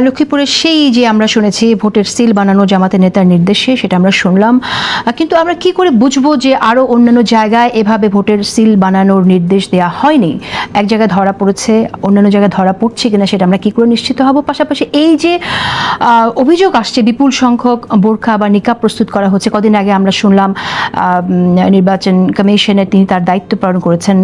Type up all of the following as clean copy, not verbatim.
লক্ষ্মীপুরের সেই যে আমরা শুনেছি ভোটের সিল বানানো জামাতের নেতার নির্দেশে, সেটা আমরা শুনলাম, কিন্তু আমরা কি করে বুঝবো যে আরো অন্যান্য জায়গায় এভাবে ভোটের সিল বানানোর নির্দেশ দেওয়া হয়নি? এক জায়গায় ধরা পড়েছে, অন্যান্য জায়গায় ধরা পড়ছে কিনা সেটা আমরা কি করে নিশ্চিত হব? পাশাপাশি এই যে অভিযোগ আসছে বিপুল সংখ্যক বোরখা বা নিকাব প্রস্তুত করা হচ্ছে, কদিন আগে আমরা শুনলাম নির্বাচন কমিশনের তিনি তার দায়িত্ব পালন করেছেন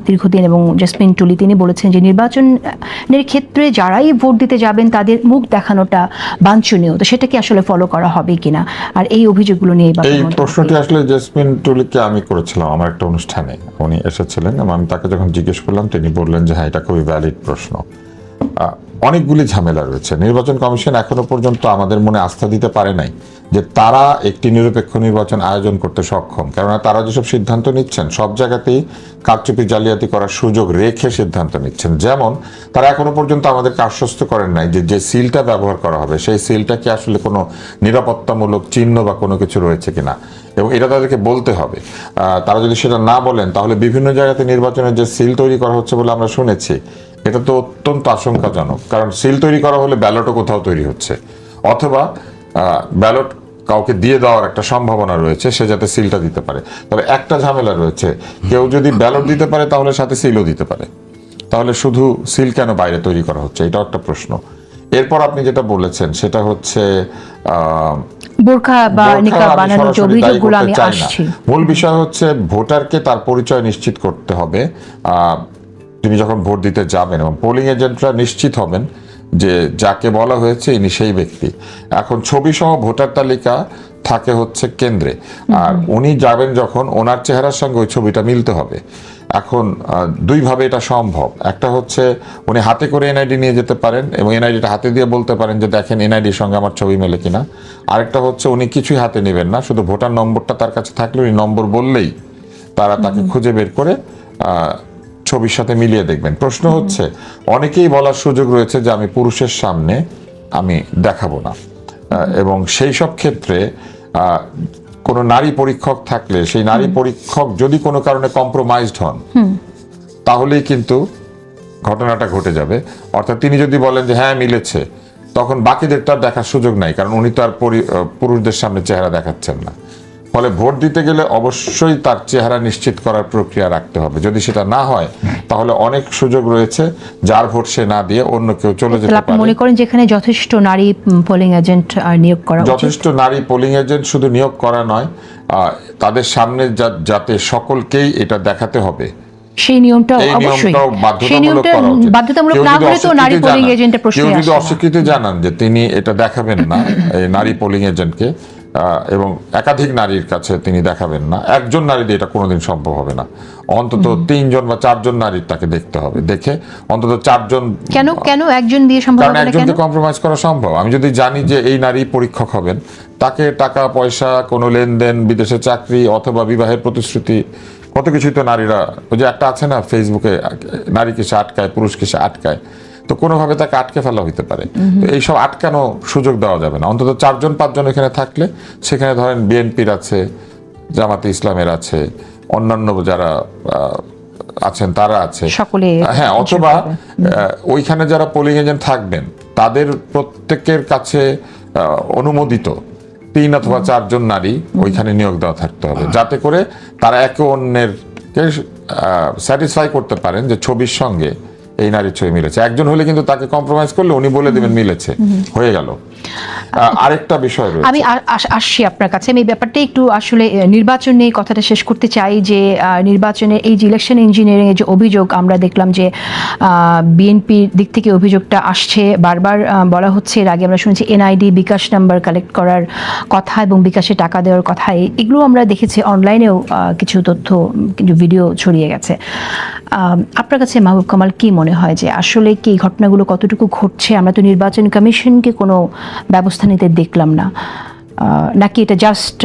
দীর্ঘদিন, এবং জেসমিন টুলি তিনি বলেছেন যে নির্বাচনের ক্ষেত্রে যারাই ভোট দিতে যাবেন তাদের মুখ দেখানোটা বাঞ্ছনীয়, তো সেটা কি আসলে ফলো করা হবে কিনা? আর এই অভিযোগগুলো নিয়ে এই প্রশ্নটি আসলে জেসমিন টুলিকে আমি করেছিলাম আমার একটা অনুষ্ঠানে, উনি এসেছিলেন এবং আমি তাকে যখন জিজ্ঞেস করলাম তিনি বললেন যে হ্যাঁ, এটা খুবই ভ্যালিড প্রশ্ন। অনেকগুলি ঝামেলা রয়েছে। নির্বাচন কমিশন এখনো পর্যন্ত আমাদের মনে আস্থা দিতে পারে নাই যে তারা একটি নিরপেক্ষ নির্বাচন আয়োজন করতে সক্ষম, কেননা তারা যেসব সিদ্ধান্ত নিচ্ছেন সব জায়গাতেই কারচুপি জালিয়াতি করার সুযোগ রেখে সিদ্ধান্ত নিচ্ছেন। যেমন তারা এখনো পর্যন্ত আমাদেরকে আশ্বস্ত করেন নাই যে যে সিলটা ব্যবহার করা হবে সেই সিলটা কি আসলে কোনো নিরাপত্তামূলক চিহ্ন বা কোনো কিছু রয়েছে কিনা, এবং এটা তাদেরকে বলতে হবে। তারা যদি সেটা না বলেন তাহলে বিভিন্ন জায়গাতে নির্বাচনের যে সিল তৈরি করা হচ্ছে বলে আমরা শুনেছি, এটা তো অত্যন্ত আশঙ্কাজনক। কারণ সিল তৈরি করা হলে ব্যালটও কোথাও তৈরি হচ্ছে, অথবা ব্যালট কাউকে দিয়ে দেওয়ার একটা সম্ভাবনা রয়েছে সে যাতে সিলটা দিতে পারে। তবে একটা ঝামেলা রয়েছে, কেউ যদি ব্যালট দিতে পারে তাহলে সাথে সিলও দিতে পারে, তাহলে শুধু সিল কেন বাইরে তৈরি করা হচ্ছে, এটাও একটা প্রশ্ন। এরপর আপনি যেটা বলেছেন সেটা হচ্ছে বোরখা বা নিকাব বানানোর যে অভিযোগগুলো আমি আসছি, মূল বিষয় হচ্ছে ভোটারকে তার পরিচয় নিশ্চিত করতে হবে তিনি যখন ভোট দিতে যাবেন, এবং পোলিং এজেন্টরা নিশ্চিত হবেন যে যাকে বলা হয়েছে ইনি সেই ব্যক্তি। এখন ছবি সহ ভোটার তালিকা থাকে হচ্ছে কেন্দ্রে, আর উনি যাবেন যখন ওনার চেহারার সঙ্গে ওই ছবিটা মিলতে হবে। এখন দুইভাবে এটা সম্ভব, একটা হচ্ছে উনি হাতে করে এনআইডি নিয়ে যেতে পারেন এবং এনআইডিটা হাতে দিয়ে বলতে পারেন যে দেখেন এনআইডির সঙ্গে আমার ছবি মেলে কিনা। আরেকটা হচ্ছে উনি কিছুই হাতে নেবেন না, শুধু ভোটার নম্বরটা তার কাছে থাকলে উনি নম্বর বললেই তারা তাকে খুঁজে বের করে ছবির সাথে মিলিয়ে দেখবেন। প্রশ্ন হচ্ছে অনেকেই বলার সুযোগ রয়েছে যে আমি পুরুষের সামনে আমি দেখাবো না, এবং সেই সব ক্ষেত্রে কোনো নারী পরীক্ষক থাকলে সেই নারী পরীক্ষক যদি কোনো কারণে কম্প্রোমাইজড হন তাহলেই কিন্তু ঘটনাটা ঘটে যাবে। অর্থাৎ তিনি যদি বলেন যে হ্যাঁ মিলেছে, তখন বাকিদের তো আর দেখার সুযোগ নাই, কারণ উনি তো আর পুরুষদের সামনে চেহারা দেখাচ্ছেন না। ফলে ভোট দিতে গেলে অবশ্যই তার চেহারা নিশ্চিত করার প্রক্রিয়া রাখতে হবে। যদি সেটা না হয় তাহলে অনেক সুযোগ রয়েছে যার ভোট সে না দিয়ে অন্য কেউ চলে যেতে পারে। আপনি মনে করেন যেখানে যথেষ্ট নারী পোলিং এজেন্ট নিয়োগ করা উচিত? যথেষ্ট নারী পোলিং এজেন্ট শুধু নিয়োগ করা নয়, তাদের সামনে যাতে সকলকেই এটা দেখাতে হবে সেই নিয়মটা অবশ্যই বাধ্যতামূলক না হলে তো নারী পোলিং এজেন্টের প্রশ্ন আসে না। কেউ যদি অস্বীকৃতি জানান যে তিনি এটা দেখাবেন না এই নারী পোলিং এজেন্টকে, এবং একাধিক নারীর কাছে তিনি দেখাবেন না, একজন নারী দিয়ে এটা কোনোদিন সম্ভব হবে না। অন্তত 3 জন বা 4 জন নারীর তাকে দেখতে হবে, দেখে অন্তত 4 জন। কেন একজন দিয়ে সম্ভব হবে না? কারণ একজনকে কম্প্রোমাইজ করা সম্ভব। আমি যদি জানি যে এই নারী পরীক্ষক হবেন, তাকে টাকা পয়সা, কোনো লেনদেন, বিদেশে চাকরি অথবা বিবাহের প্রতিশ্রুতি, কত কিছুই তো নারীরা, ওই যে একটা আছে না ফেসবুকে, নারীকে সে আটকায় পুরুষকে সে আটকায়, তো কোনোভাবে তাকে আটকে ফেলা হইতে পারে। এইসব আটকানো সুযোগ দেওয়া যাবে না। অন্তত 4 জন 5 জন এখানে থাকলে, সেখানে ধরেন বিএনপির আছে, জামাতে ইসলামের আছে, অন্যান্য যারা আছেন তারা আছে, হ্যাঁ, অথবা ওইখানে যারা পোলিং এজেন্ট থাকবেন তাদের প্রত্যেকের কাছে অনুমোদিত 3 অথবা 4 জন নারী ওইখানে নিয়োগ দেওয়া থাকতে হবে, যাতে করে তারা একে অন্যের স্যাটিসফাই করতে পারেন যে ছবির সঙ্গে এই নারীর ছবি মিলেছে। একজন হলে কিন্তু তাকে কম্প্রোমাইজ করলে উনি বলে দিবেন মিলেছে, হয়ে গেল। আরেকটা বিষয় রয়েছে, আমি আসছি আপনার কাছে, আমি ব্যাপারটা একটু আসলে নির্বাচন নিয়ে কথাটা শেষ করতে চাই। যে নির্বাচনের এই যে ইলেকশন ইঞ্জিনিয়ারিং এর যে অভিযোগ আমরা দেখলাম যে বিএনপির দিক থেকে অভিযোগটা আসছে, বারবার বলা হচ্ছে, এর আগে আমরা শুনেছি এনআইডি বিকাশ নাম্বার কালেক্ট করার কথা এবং বিকাশে টাকা দেওয়ার কথা, এগুলো আমরা দেখেছি অনলাইনেও কিছু তথ্য, কিছু ভিডিও ছড়িয়ে গেছে। আপনার কাছে মাহবুব কামাল কি মনে হয় যে আসলে কি ঘটনাগুলো কতটুকু ঘটছে? আমরা তো নির্বাচন কমিশনকে কোনো ব্যবস্থা নিতে দেখলাম না, নাকি এটা জাস্ট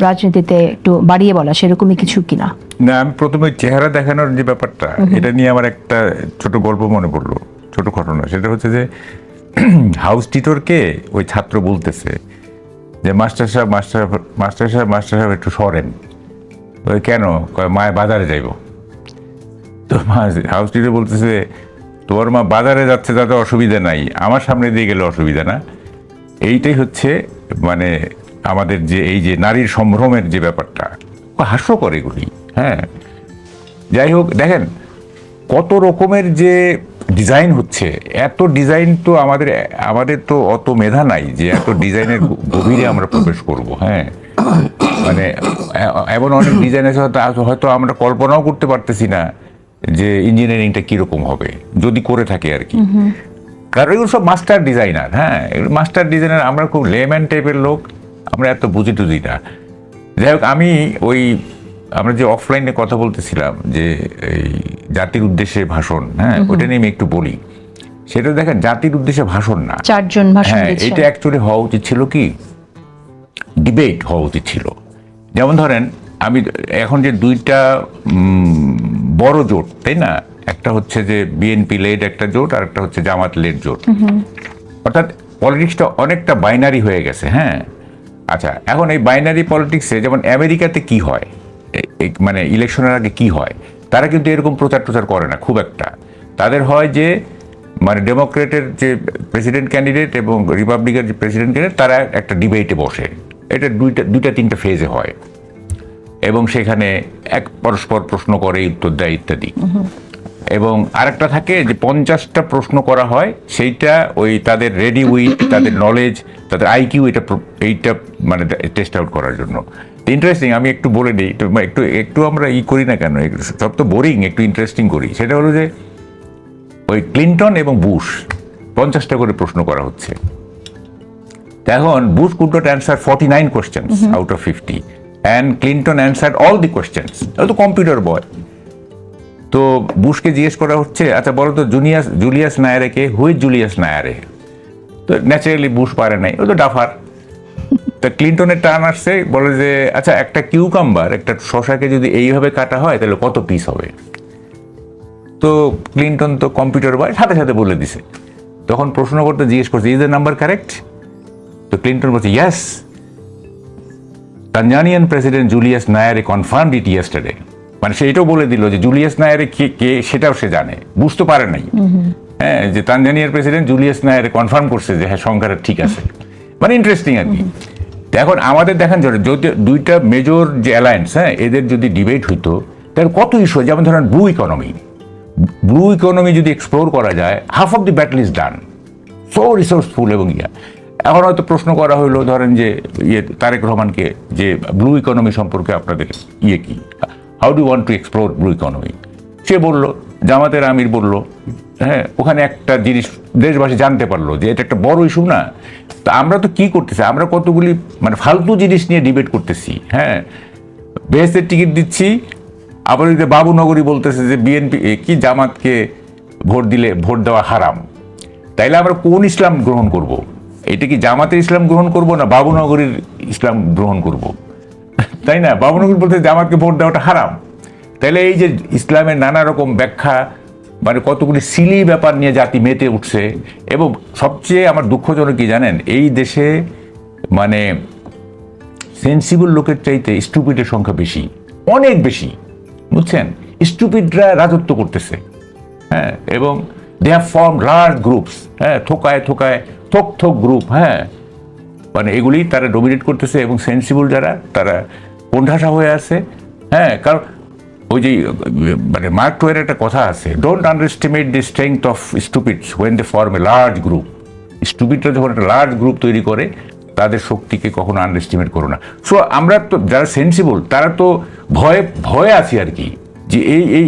রাজনীতিতে একটু বাড়িয়ে বলা সেরকমই কিছু কিনা? না, আমি প্রথমে চেহারা দেখানোর যে ব্যাপারটা, এটা নিয়ে আমার একটা ছোট গল্প মনে পড়লো, ছোট ঘটনা। সেটা হচ্ছে যে হাউস টিটরকে ওই ছাত্র বলতেছে যে মাস্টার সাহেব একটু সরেন। ওই কেন? মায়ের বাজারে যাইব। তো হাউস টিটর বলতেছে তোমার মা বাজারে যাচ্ছে যাতে অসুবিধা নাই, আমার সামনে দিয়ে গেলে অসুবিধা না। এইটাই হচ্ছে মানে আমাদের যে এই যে নারীর সম্ভ্রমের যে ব্যাপারটা, হাস্যকর এগুলি। হ্যাঁ, যাই হোক, দেখেন কত রকমের যে ডিজাইন হচ্ছে, এত ডিজাইন তো আমাদের তো অত মেধা নাই যে এত ডিজাইনের গভীরে আমরা প্রবেশ করব। হ্যাঁ, মানে এমন অনেক ডিজাইন আছে হয়তো আমরা কল্পনাও করতে পারতেছি না যে ইঞ্জিনিয়ারিংটা কিরকম হবে যদি করে থাকে আর কি। কারণ এগুলো সব মাস্টার ডিজাইনার। হ্যাঁ, মাস্টার ডিজাইনার, আমরা খুব লেম্যান টাইপের লোক, আমরা এত বুঝি টুঝি না। যাই হোক, আমরা যে অফলাইনে কথা বলতেছিলাম যে এই জাতির উদ্দেশ্যে ভাষণ, হ্যাঁ, ওটা নিয়ে আমি একটু বলি। সেটা দেখেন জাতির উদ্দেশ্যে ভাষণ না, 4 জন ভাষণ হ্যাঁ, দিচ্ছেন। এটা অ্যাকচুয়ালি হওয়া উচিত ছিল কি ডিবেট হওয়া উচিত ছিল। যেমন ধরেন আমি এখন যে দুইটা বড় জোট, তাই না, একটা হচ্ছে যে বিএনপি লেড একটা জোট, আর একটা হচ্ছে জামাত লেড জোট। অর্থাৎ পলিটিক্সটা অনেকটা বাইনারি হয়ে গেছে। হ্যাঁ, আচ্ছা, এখন এই বাইনারি পলিটিক্সে যেমন আমেরিকাতে কি হয়, মানে ইলেকশনের আগে কি হয়, তারা কিন্তু এরকম প্রচার টচার করে না খুব একটা। তাদের হয় যে মানে ডেমোক্রেটের যে প্রেসিডেন্ট ক্যান্ডিডেট এবং রিপাবলিকের যে প্রেসিডেন্ট ক্যান্ডিডেট, তারা একটা ডিবেটে বসে। এটা দুইটা তিনটা ফেজে হয়, এবং সেখানে এক পরস্পর প্রশ্ন করে, উত্তর দেয় ইত্যাদি। এবং আরেকটা থাকে যে 50টা প্রশ্ন করা হয়, সেইটা ওই তাদের রেডি উইথ তাদের নলেজ, তাদের আইকিউ, এইটা মানে টেস্ট আউট করার জন্য। ইন্টারেস্টিং, আমি একটু বলে দিই, একটু আমরা করি না কেন, সব তো বোরিং, একটু ইন্টারেস্টিং করি। সেটা হলো যে ওই ক্লিন্টন এবং বুশ 50টা করে প্রশ্ন করা হচ্ছে। এখন Bush could not answer 49 questions out of 50, and Clinton answered all the questions. ও তো কম্পিউটার বয়। তো বুশকে জিজ্ঞেস করা হচ্ছে, আচ্ছা বলো তো জুলিয়াস নায়ারে কে, হু ইজ জুলিয়াস নায়ারে? তো ন্যাচারালি বুশ পারে নাই, ও তো ডাফার। তো ক্লিন্টনের টার্ন আসছে, বলে যে আচ্ছা একটা কিউকাম্বার, একটা শশাকে যদি এইভাবে কাটা হয় তাহলে কত পিস হবে? তো ক্লিন্টন তো কম্পিউটার বয়, সাথে সাথে বলে দিছে। তখন প্রশ্নকর্তা জিজ্ঞেস করছে, ইজ দ্য নাম্বার কারেক্ট? তো ক্লিন্টন বলছে, yes, Tanzanian president Julius Nyerere confirmed it yesterday. মানে সে এটাও বলে দিল যে জুলিয়াস নায়ারে কে সেটাও সে জানে, বুঝতে পারে নাই। হ্যাঁ, যে তানজানিয়ার প্রেসিডেন্ট জুলিয়াস নায়ারে কনফার্ম করছে যে হ্যাঁ সংখ্যাটা ঠিক আছে। মানে ইন্টারেস্টিং আর কি। এখন আমাদের দেখেন যদি দুইটা মেজর যে অ্যালায়েন্স, হ্যাঁ, এদের যদি ডিবেট হইতো তাহলে কত ইস্যু, যেমন ধরেন ব্লু ইকোনমি যদি এক্সপ্লোর করা যায়, half of the battle is done. So resourceful এবং এখন হয়তো প্রশ্ন করা হইলো ধরেন যে তারেক রহমানকে যে ব্লু ইকোনমি সম্পর্কে আপনাদের কি, how do want to explore blue economy? সে বললো, জামাতের আমির বললো, হ্যাঁ, ওখানে একটা জিনিস দেশবাসী জানতে পারলো যে এটা একটা বড় ইস্যু না। তা আমরা তো কি করতেছি, আমরা কতগুলি মানে ফালতু জিনিস নিয়ে ডিবেট করতেছি। হ্যাঁ, বেহেশতের টিকিট দিচ্ছি, আবার ওই যে বাবুনগরী বলতেছে যে বিএনপি কি জামাতকে ভোট দেওয়া হারাম। তাইলে আমরা কোন ইসলাম গ্রহণ করব? এটা কি জামাতের ইসলাম গ্রহণ করব না বাবুনগরীর ইসলাম গ্রহণ করব? তাই না? বাবুনগরী বলতে জামাতকে ভোট দেওয়াটা হারাম। তাইলে এই যে ইসলামের নানা রকম ব্যাখ্যা, মানে কতগুলি সিলি ব্যাপার নিয়ে জাতি মেতে উঠছে। এবং সবচেয়ে আমার দুঃখজনক কি জানেন, এই দেশে মানে সেন্সিবল লোকের চাইতে স্টুপিডের সংখ্যা বেশি, অনেক বেশি, বুঝছেন? স্টুপিডরা রাজত্ব করতেছে। হ্যাঁ, এবং they have form large groups, হ্যাঁ, থোক গ্রুপ, হ্যাঁ, মানে এগুলি তারা ডমিনেট করতেছে। এবং সেন্সিবল যারা, তারা কোণঠাসা হয়ে আছে। হ্যাঁ, কারণ ওই যে মানে মার্ক টুয়েনের একটা কথা আছে, don't underestimate the strength of stupids when they form a large group. স্টুপিডরা যখন একটা লার্জ গ্রুপ তৈরি করে, তাদের শক্তিকে কখনো আন্ডারএস্টিমেট করো না। সো আমরা তো যারা সেন্সিবল, তারা তো ভয়ে আছি আর কি, যে এই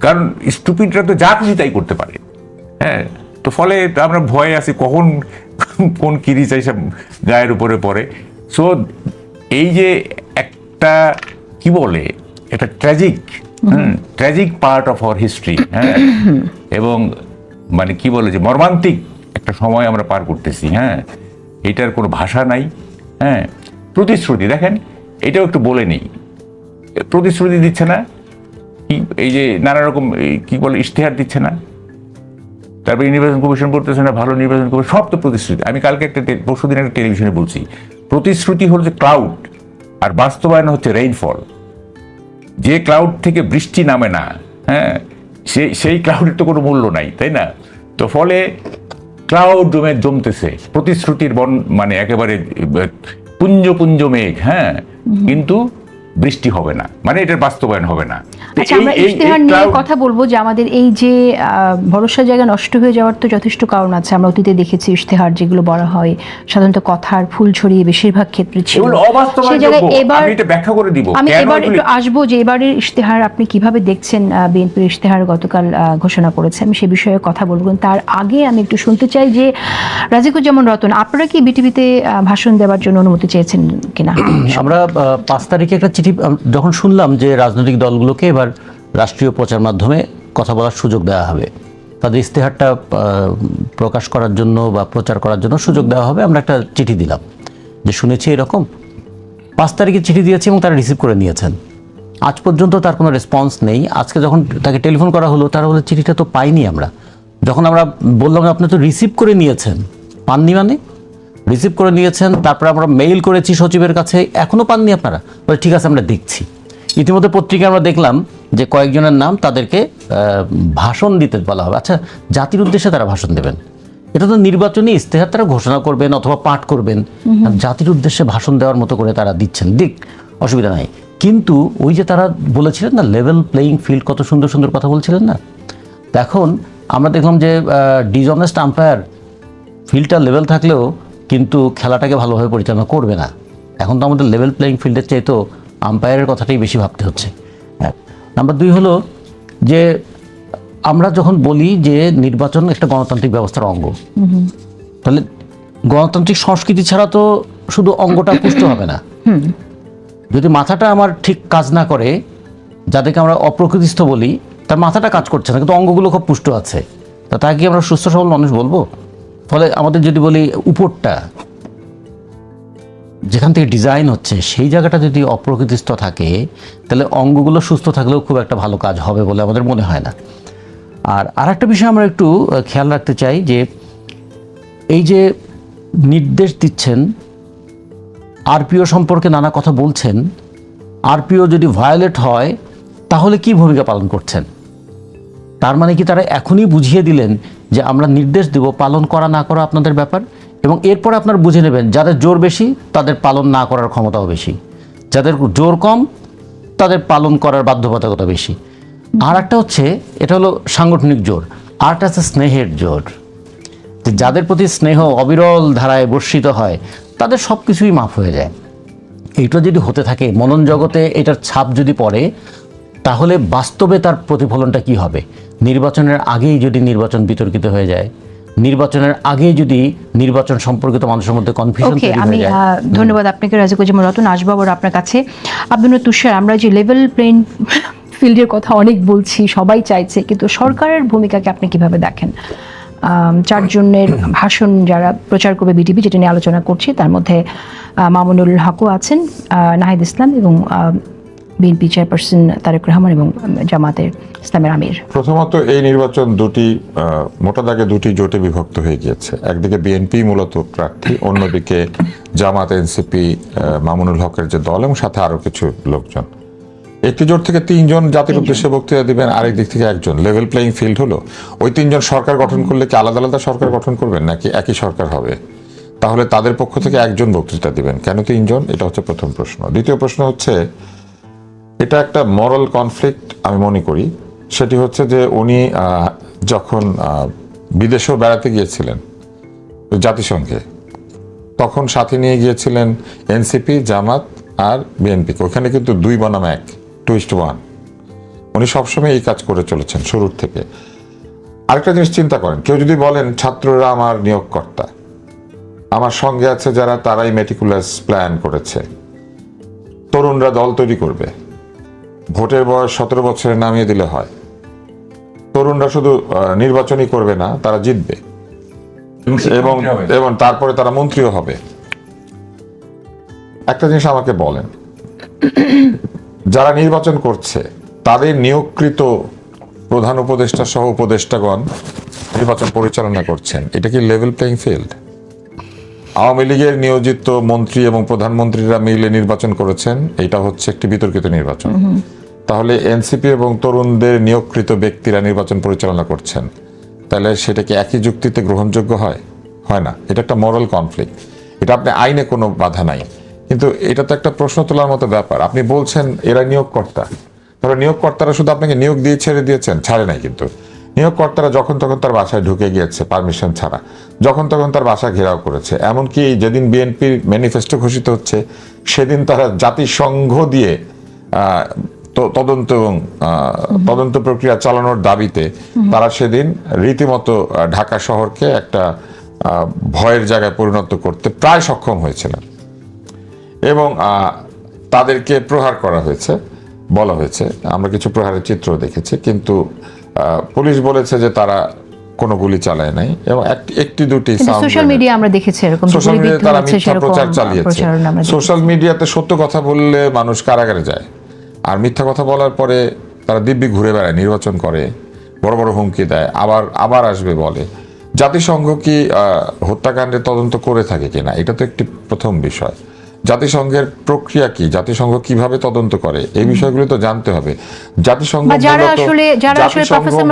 কারণ স্টুপিডরা তো যা খুশি তাই করতে পারে। হ্যাঁ, তো ফলে আমরা ভয়ে আছি কখন কোন কিরি চাই সব গায়ের উপরে পড়ে। সো এই যে একটা কি বলে, একটা tragic part of our history, হ্যাঁ, এবং মানে কি বলে যে মর্মান্তিক একটা সময় আমরা পার করতেছি। হ্যাঁ, এটার কোনো ভাষা নাই। হ্যাঁ, প্রতিশ্রুতি দেখেন, এটাও একটু বলে নেই, প্রতিশ্রুতি দিচ্ছে না, এই যে নানা রকম কি বলে ইশতেহার দিচ্ছে না, তারপরে নির্বাচন কমিশন করতেছে না, ভালো নির্বাচন কমিশন, সব তো প্রতিশ্রুতি। আমি কালকে পরশুদিন একটা টেলিভিশনে বলছি, প্রতিশ্রুতি হলো যে ক্লাউড, আর বাস্তবায়ন হচ্ছে রেইনফল। যে ক্লাউড থেকে বৃষ্টি নামে না, হ্যাঁ, সেই ক্রাউডের তো কোনো মূল্য নাই, তাই না? তো ফলে ক্রাউড জমতেছে, প্রতিশ্রুতির মানে একেবারে পুঞ্জ পুঞ্জ মেঘ, হ্যাঁ, কিন্তু বৃষ্টি হবে না, মানে এটার বাস্তবায়ন হবে না। আচ্ছা, আমরা ইশতেহার নিয়ে কথা বলবো যে আমাদের এই যে ভরসার জায়গা নষ্ট হয়ে যাওয়ার তো যথেষ্ট কারণ আছে। আমরা অতীতে দেখেছি ইশতেহার যেগুলো বলা হয় সাধারণত কথার ফুল ছড়িয়ে বেশিরভাগ ক্ষেত্রে ছিল, সেই জায়গায় এবার ব্যাখ্যা করে দিব। আমি এবার একটু আসবো যে এবারের ইশতেহার আপনি কিভাবে দেখছেন। বিএনপির ইশতেহার গতকাল ঘোষণা করেছে, আমি সে বিষয়ে কথা বলবো। তার আগে আমি একটু শুনতে চাই যে রাজিকুজ্জামান রতন, আপনারা কি বিটিভিতে ভাষণ দেওয়ার জন্য অনুমতি চেয়েছেন কিনা? আমরা 5 তারিখে একটা চিঠি যখন শুনলাম যে রাজনৈতিক দলগুলোকে এবার রাষ্ট্রীয় প্রচার মাধ্যমে কথা বলার সুযোগ দেওয়া হবে, তাদের ইশতেহারটা প্রকাশ করার জন্য বা প্রচার করার জন্য সুযোগ দেওয়া হবে, আমরা একটা চিঠি দিলাম যে শুনেছি এরকম। 5 তারিখে চিঠি দিয়েছি এবং তারা রিসিভ করে নিয়েছেন। আজ পর্যন্ত তার কোনো রেসপন্স নেই। আজকে যখন তাকে টেলিফোন করা হলো, তারা বলে চিঠিটা তো পাইনি আমরা। যখন আমরা বললাম আপনি তো রিসিভ করে নিয়েছেন, পাননি মানে? রিসিভ করে নিয়েছেন, তারপরে আমরা মেইল করেছি সচিবের কাছে, এখনও পাননি আপনারা? বলে ঠিক আছে, আমরা দেখছি। ইতিমধ্যে পত্রিকায় আমরা দেখলাম যে কয়েকজনের নাম, তাদেরকে ভাষণ দিতে বলা হবে। আচ্ছা, জাতির উদ্দেশ্যে তারা ভাষণ দেবেন, এটা তো নির্বাচনী ইশতেহার, তারা ঘোষণা করবেন অথবা পাঠ করবেন। জাতির উদ্দেশ্যে ভাষণ দেওয়ার মতো করে তারা দিচ্ছেন, দিক, অসুবিধা নাই। কিন্তু ওই যে তারা বলেছিলেন না লেভেল প্লেয়িং ফিল্ড, কত সুন্দর সুন্দর কথা বলছিলেন না। এখন আমরা দেখলাম যে ডিসঅনেস্ট আম্পায়ার ফিল্ডটা লেভেল থাকলেও কিন্তু খেলাটাকে ভালোভাবে পরিচালনা করবে না। এখন তো আমাদের লেভেল প্লেয়িং ফিল্ডের চাইতে আম্পায়ারের কথাটাই বেশি ভাবতে হচ্ছে। নাম্বার 2 হলো যে আমরা যখন বলি যে নির্বাচন একটা গণতান্ত্রিক ব্যবস্থার অঙ্গ, তাহলে গণতান্ত্রিক সংস্কৃতি ছাড়া তো শুধু অঙ্গটা পুষ্ট হবে না। যদি মাথাটা আমার ঠিক কাজ না করে, যাদেরকে আমরা অপ্রকৃতিস্থ বলি, তার মাথাটা কাজ করছে না কিন্তু অঙ্গগুলো খুব পুষ্ট আছে, তা তাকে কি আমরা সুস্থ সবল মানুষ বলবো? ফলে আমাদের যদি বলি উপরটা যেখান থেকে ডিজাইন হচ্ছে সেই জায়গাটা যদি অপ্রকৃতিস্থ থাকে, তাহলে অঙ্গগুলো সুস্থ থাকলেও খুব একটা ভালো কাজ হবে বলে আমাদের মনে হয় না। আর আরেকটা বিষয় আমরা একটু খেয়াল রাখতে চাই যে এই যে নির্দেশ দিচ্ছেন, আরপিও সম্পর্কে নানা কথা বলছেন, আরপিও যদি ভায়োলেট হয় তাহলে কি ভূমিকা পালন করছেন? তার মানে কি তারা এখনই বুঝিয়ে দিলেন যে আমরা নির্দেশ দেব, পালন করা না করা আপনাদের ব্যাপার, এবং এরপরে আপনারা বুঝে নেবেন যাদের জোর বেশি তাদের পালন না করার ক্ষমতাও বেশি, যাদের জোর কম তাদের পালন করার বাধ্যবাধকতা বেশি। আর একটা হচ্ছে, এটা হলো সাংগঠনিক জোর, আর একটা আছে স্নেহের জোর। যে যাদের প্রতি স্নেহ অবিরল ধারায় বর্ষিত হয় তাদের সব কিছুই মাফ হয়ে যায়। এইটা যদি হতে থাকে, মনন জগতে এটার ছাপ যদি পড়ে, তাহলে বাস্তবে তার প্রতিফলনটা কি হবে? নির্বাচনের আগেই যদি নির্বাচন বিতর্কিত হয়ে যায়, নির্বাচনের আগেই যদি নির্বাচন সম্পর্কিত মানুষের মধ্যে কনফিউশন তৈরি হয়ে যায়। ধন্যবাদ আপনাকে রাজিকুজ্জামান রতন। আসবো আবার আপনার কাছে। আব্দুল তুষার, আমরা যে লেভেল প্লেইং ফিল্ডের কথা অনেক বলছি, সবাই চাইছে, কিন্তু সরকারের ভূমিকাকে আপনি কিভাবে দেখেন? 4 জনের ভাষণ যারা প্রচার করবে বিটিভি, যেটা নিয়ে আলোচনা করছি, তার মধ্যে মামুনুল হকও আছেন, নাহিদ ইসলাম এবং বিএনপি চেয়ারপারসন তারেক রহমান এবং জামাতের ইসলামের আমির। প্রথমত এই নির্বাচন মোটা দাগে দুটি জোটে বিভক্ত হয়ে গিয়েছে। একদিকে বিএনপি মূলত প্রার্থী, অন্যদিকে জামাত, এনসিপি, মামুনুল হকের যে দল এবং সাথে আরো কিছু লোকজন। একটি জোট থেকে 3 জন জাতির উদ্দেশ্যে বক্তৃতা দিবেন, আরেক দিক থেকে 1 জন। লেভেল প্লেইং ফিল্ড হলো। ওই 3 জন সরকার গঠন করলে কি আলাদা আলাদা সরকার গঠন করবেন নাকি একই সরকার হবে? তাহলে তাদের পক্ষ থেকে 1 জন বক্তৃতা দিবেন, কেন 3 জন? এটা হচ্ছে প্রথম প্রশ্ন। দ্বিতীয় প্রশ্ন হচ্ছে, এটা একটা মরাল কনফ্লিক্ট আমি মনে করি। সেটি হচ্ছে যে উনি যখন বিদেশেও বেড়াতে গিয়েছিলেন জাতিসংঘে, তখন সাথে নিয়ে গিয়েছিলেন এনসিপি, জামাত আর বিএনপিকে। ওখানে কিন্তু 2 বনাম 1, 2:1। উনি সবসময় এই কাজ করে চলেছেন শুরুর থেকে। আরেকটা জিনিস চিন্তা করেন, কেউ যদি বলেন ছাত্ররা আমার নিয়োগকর্তা, আমার সঙ্গে আছে যারা, তারাই মেটিকুলাস প্ল্যান করেছে, তরুণরা দল তৈরি করবে, ভোটের বয়স 17 বছরে নামিয়ে দিলে হয়, তরুণরা শুধু নির্বাচনই করবে না, তারা জিতবে এবং তারপরে তারা মন্ত্রীও হবে। একটা জিনিস আমাকে বলেন, যারা নির্বাচন করছে তাদের নিয়োগকৃত প্রধান উপদেষ্টা সহ উপদেষ্টাগণ নির্বাচন পরিচালনা করছেন, এটা কি লেভেল প্লেইং ফিল্ড? আওয়ামী লীগের নিয়োজিত মন্ত্রী এবং প্রধানমন্ত্রীরা মিলে নির্বাচন করেছেন, এটা হচ্ছে একটি বিতর্কিত নির্বাচন। তাহলে এনসিপি এবং তরুণদের নিয়োগকৃত ব্যক্তিরা নির্বাচন পরিচালনা করছেন, তাহলে সেটা কি একই যুক্তিতে গ্রহণযোগ্য হয়? হয় না। এটা একটা মোরাল কনফ্লিক্ট। এটা আপনি আইনে কোনো বাধা নাই, কিন্তু এটা তো একটা প্রশ্ন তোলার মতো ব্যাপার। আপনি বলছেন এরা নিয়োগকর্তা, তাহলে নিয়োগকর্তারা শুধু আপনাকে নিয়োগ দিয়ে ছেড়ে দিয়েছেন? ছাড়ে নাই কিন্তু। নিয়োগকর্তারা যখন তখন তার বাসায় ঢুকে গিয়েছে পারমিশন ছাড়া, যখন তখন তার বাসা ঘেরাও করেছে। এমনকি যেদিন বিএনপির ম্যানিফেস্টো ঘোষিত হচ্ছে সেদিন তারা জাতিসংঘ দিয়ে তদন্ত এবং তদন্ত প্রক্রিয়া চালানোর দাবিতে তারা সেদিন রীতিমতো ঢাকা শহরকে একটা ভয়ের জায়গায় পরিণত করতে প্রায় সক্ষম হয়েছিলেন, এবং তাদেরকে প্রহার করা হয়েছে, বলা হয়েছে। আমরা কিছু প্রহারের চিত্র দেখেছি, কিন্তু পুলিশ বলেছে যে তারা কোনো গুলি চালায় নাই, এবং একটি দুটি সোশ্যাল মিডিয়া আমরা দেখেছি এরকম সোশ্যাল মিডিয়ায় তারা মিথ্যা প্রচার চালিয়েছে। সোশ্যাল মিডিয়াতে সত্য কথা বললে মানুষ কারাগারে যায়, আর মিথ্যা কথা বলার পরে তারা দিব্যি ঘুরে বেড়ায়, নির্বাচন করে, বড় বড় হুমকি দেয়, আবার আসবে বলে। জাতিসংঘ কি হত্যাকাণ্ডের তদন্ত করে থাকে কিনা, এটা তো একটি প্রথম বিষয়। জাতিসংঘের প্রক্রিয়া কি, জাতিসংঘ কিভাবে তদন্ত করে, এই বিষয়গুলো তো জানতে হবে। জাতিসংঘ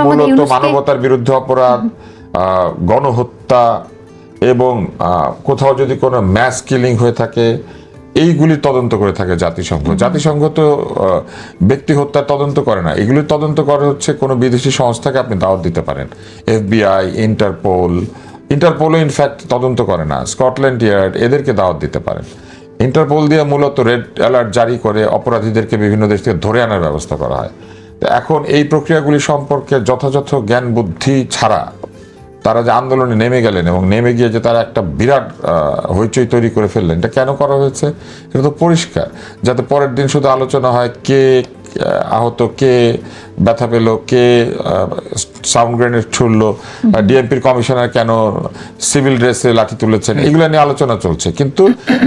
মূলত মানবতার বিরুদ্ধে অপরাধ, গণহত্যা এবং কোথাও যদি কোনো ম্যাস কিলিং হয়ে থাকে এইগুলি তদন্ত করে থাকে জাতিসংঘ। জাতিসংঘ তো ব্যক্তি হত্যার তদন্ত করে না, এগুলি তদন্ত করে হচ্ছে কোনো বিদেশি সংস্থাকে আপনি দাওয়াত দিতে পারেন। FBI, ইন্টারপোলও ইনফ্যাক্ট তদন্ত করে না, স্কটল্যান্ড ইয়ার্ড, এদেরকে দাওয়াত দিতে পারেন। ইন্টারপোল দিয়ে মূলত রেড অ্যালার্ট জারি করে অপরাধীদেরকে বিভিন্ন দেশ থেকে ধরে আনার ব্যবস্থা করা হয়। তো এখন এই প্রক্রিয়াগুলি সম্পর্কে যথাযথ জ্ঞান বুদ্ধি ছাড়া তারা যে আন্দোলনে নেমে গেলেন এবং নেমে গিয়ে যে তারা একটা বিরাট হইচই তৈরি করে ফেললেন, এটা কেন করা হয়েছে? এটা তো পরিষ্কার, যাতে পরের দিন শুধু আলোচনা হয় কে আহত, কে ব্যথা পেল, কে সাউন্ড গ্রেনেড ছুড়লো, ডিএমপির কমিশনার কেন সিভিল ড্রেসে লাঠি তুলেছেন, এগুলো নিয়ে আলোচনা চলছে। কিন্তু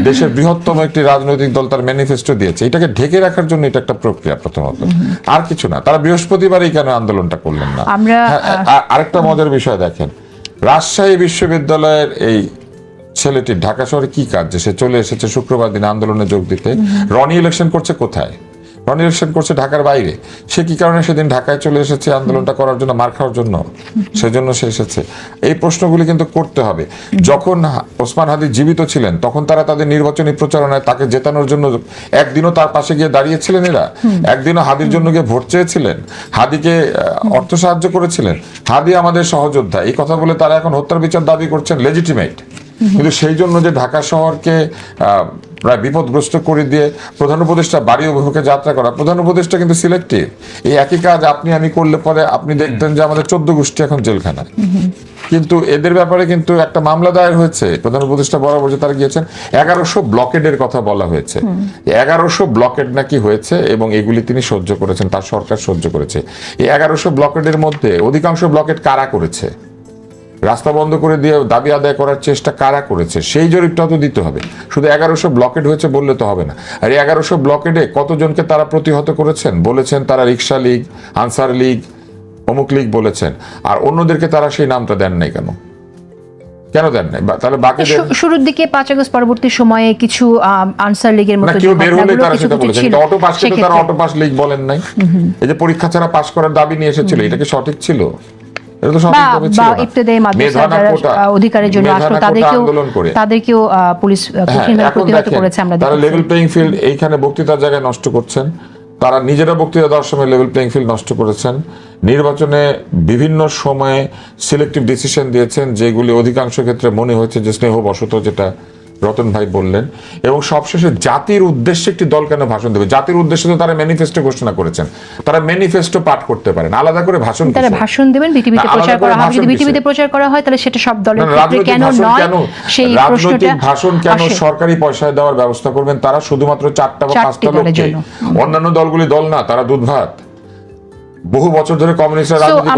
দেশের বৃহত্তম একটি রাজনৈতিক দল তার ম্যানিফেস্টো দিয়েছে, এটাকে ঢেকে রাখার জন্য এটা একটা প্রক্রিয়া প্রথমত, আর কিছু না। তারা বৃহস্পতিবারই কেন আন্দোলনটা করলেন না? আরেকটা মজার বিষয় দেখেন, রাজশাহী বিশ্ববিদ্যালয়ের এই ছেলেটির ঢাকা শহরে কি কাজ যে সে চলে এসেছে শুক্রবার দিন আন্দোলনে যোগ দিতে? রনি ইলেকশন করছে কোথায়? রনি ইলেকশন করছে ঢাকার বাইরে। সে কি কারণে সেদিন ঢাকায় চলে এসেছে? আন্দোলনটা করার জন্য, মার খাওয়ার জন্য? সেজন্য সে এসেছে? এই প্রশ্নগুলি কিন্তু করতে হবে। যখন ওসমান হাদি জীবিত ছিলেন তখন তারা তাদের নির্বাচনী প্রচারণায় তাকে জেতানোর জন্য একদিনও তার পাশে গিয়ে দাঁড়িয়েছিলেন, এরা একদিনও হাদির জন্য গিয়ে ভোট চেয়েছিলেন, হাদিকে অর্থ সাহায্য করেছিলেন। হাদি আমাদের সহযোদ্ধা, এই কথা বলে তারা এখন হত্যার বিচার দাবি করছেন, লেজিটিমেট। কিন্তু সেই জন্য যে ঢাকা শহরকে প্রায় বিপদগ্রস্ত করে দিয়ে প্রধান উপদেষ্টা বাড়ি অভিমুখে যাত্রা করা, প্রধান উপদেষ্টা কিন্তু সিলেক্টিভ। এই একই কাজ আপনি আমি করলে পরে আপনি দেখতেন যে আমাদের 14 গোষ্ঠী এখন জেলখানায়। কিন্তু এদের ব্যাপারে কিন্তু একটা মামলা দায়ের হয়েছে, প্রধান উপদেষ্টা বরাবর যে তারা গিয়েছেন। 1100 ব্লকেডের কথা বলা হয়েছে, 1100 ব্লকেড নাকি হয়েছে, এবং এগুলি তিনি সহ্য করেছেন, তার সরকার সহ্য করেছে। এই 1100 ব্লকেডের মধ্যে অধিকাংশ ব্লকেড কারা করেছে? রাস্তা বন্ধ করে দিয়ে দাবি আদায় করার চেষ্টা কারা করেছে? সেই জরিপটাও তো দিতে হবে। শুধু 1100 ব্লকেড হয়েছে বললে তো হবে না। আর 1100 ব্লকেডে কতজনকে তারা প্রতিহত করেছেন? বলেছেন তারা রিক্সা লীগ, আনসার লীগ, অমুক লীগ বলেছেন, আর অন্যদেরকে তারা সেই নামটা দেন নাই কেন? কেন দেন নাই? তাহলে বাকিদের শুরুর দিকে 5 আগস্ট পরবর্তী সময়ে কিছু আনসার লীগের মতো কেউ বের হলে তারা সেটা বলেছেন, অটো পাস কিন্তু তারা অটো পাস লীগ বলেন নাই। এই যে পরীক্ষা ছাড়া পাস করার দাবি নিয়ে এসেছিল, এটা কি সঠিক ছিল? তাদেরকেও পুলিশ প্রতিহত করেছে। তারা লেভেল প্লেইং ফিল্ড এইখানে বক্তৃতার জায়গায় নষ্ট করছেন, তারা নিজেরা বক্তৃতা দেওয়ার সময় লেভেল প্লেইং ফিল্ড নষ্ট করেছেন। নির্বাচনে বিভিন্ন সময়ে সিলেক্টিভ ডিসিশন দিয়েছেন, যেগুলি অধিকাংশ ক্ষেত্রে মনে হয়েছে যে স্নেহবশত, যেটা রতন ভাই বললেন। এবং সবশেষে জাতির উদ্দেশ্যে একটি দল কেন ভাষণ দেবে? জাতির উদ্দেশ্যে তো তারা ম্যানিফেস্টো ঘোষণা করেছেন, তারা ম্যানিফেস্টো পাঠ করতে পারেন, আলাদা করে ভাষণ তারা ভাষণ দেবেন, বিটিভিতে প্রচার করা হবে। যদি বিটিভিতে প্রচার করা হয় তাহলে সেটা সব দলের ক্ষেত্রে কেন নয়? সেই প্রশ্নটা, ভাষণ কেন সরকারি পয়সায় দেওয়ার ব্যবস্থা করবেন তারা শুধুমাত্র 4টা বা 5টা লোককে? অন্যান্য দলগুলি দল না, তারা দুধ ভাত। বহু বছর ধরে কমিউনিস্টরা রাজনীতি